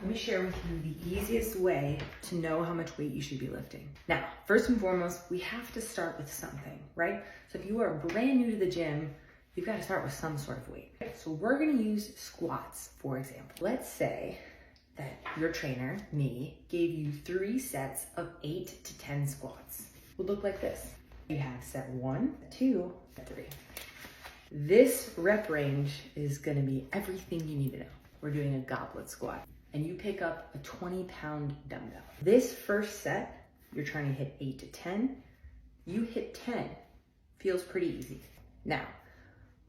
let me share with you the easiest way to know how much weight you should be lifting. Now, first and foremost, we have to start with something, right? So if you are brand new to the gym, you've got to start with some sort of weight. So we're gonna use squats, for example. Let's say that your trainer, me, gave you 3 sets of 8 to 10 squats. It would look like this. You have set 1, 2, 3. This rep range is gonna be everything you need to know. We're doing a goblet squat, and you pick up a 20-pound dumbbell. This first set, you're trying to hit 8 to 10. You hit 10, feels pretty easy. Now,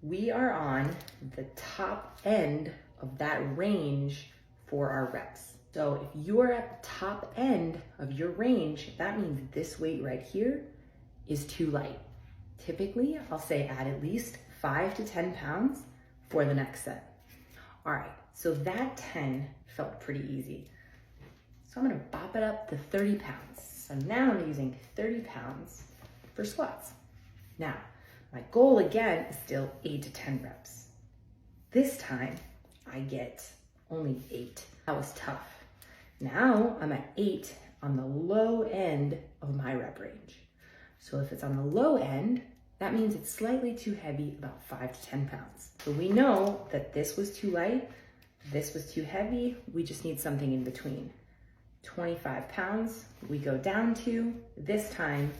we are on the top end of that range for our reps. So if you are at the top end of your range, that means this weight right here is too light. Typically, I'll say add at least 5 to 10 pounds for the next set. All right, so that 10 felt pretty easy. So I'm gonna bop it up to 30 pounds. So now I'm using 30 pounds for squats. Now, my goal again is still 8 to 10 reps. This time, I get only 8. That was tough. Now I'm at 8 on the low end of my rep range. So if it's on the low end, that means it's slightly too heavy, about 5 to 10 pounds. So we know that this was too light, this was too heavy, we just need something in between. 25 pounds, we go down to, this time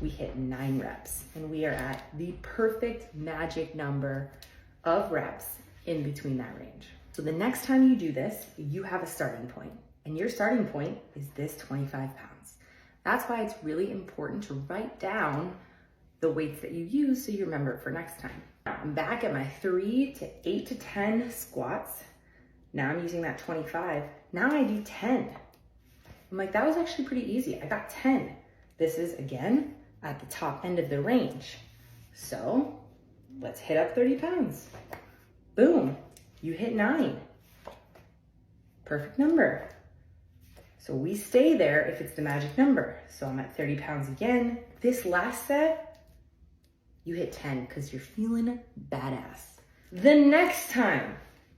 we hit 9 reps, and we are at the perfect magic number of reps in between that range. So the next time you do this, you have a starting point, and your starting point is this 25 pounds. That's why it's really important to write down the weights that you use so you remember it for next time. I'm back at my 3 to 8 to 10 squats. Now I'm using that 25. Now I do 10. I'm like, that was actually pretty easy. I got 10. This is, again, at the top end of the range. So let's hit up 30 pounds. Boom, you hit 9. Perfect number. So we stay there if it's the magic number. So I'm at 30 pounds again. This last set, you hit 10 because you're feeling badass. The next time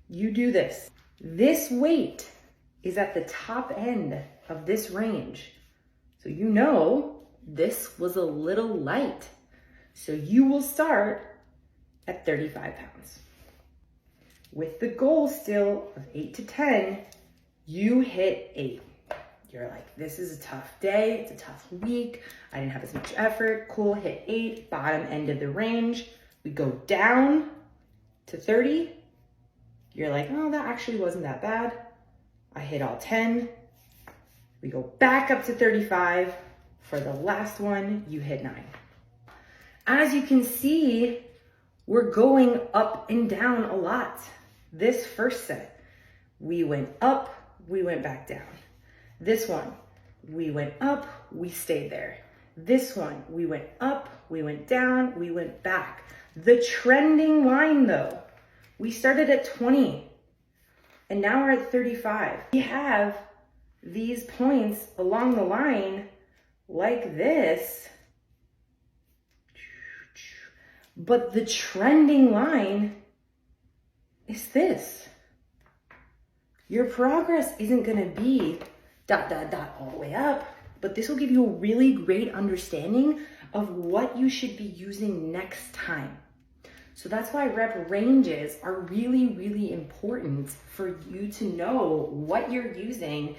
you do this, this weight is at the top end of this range. So you know this was a little light. So you will start at 35 pounds. With the goal still of 8 to 10, you hit 8. You're like, this is a tough day, it's a tough week, I didn't have as much effort. Cool, hit 8, bottom end of the range. We go down to 30. You're like, oh, that actually wasn't that bad. I hit all 10. We go back up to 35. For the last one, you hit 9. As you can see, we're going up and down a lot. This first set, we went up, we went back down. This one, we went up, we stayed there. This one, we went up, we went down, we went back. The trending line though, we started at 20 and now we're at 35. We have these points along the line like this, but the trending line is this. Your progress isn't gonna be ... all the way up, but this will give you a really great understanding of what you should be using next time. So that's why rep ranges are really, really important for you to know what you're using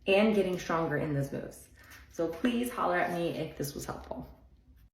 and getting stronger in those moves. So please holler at me if this was helpful.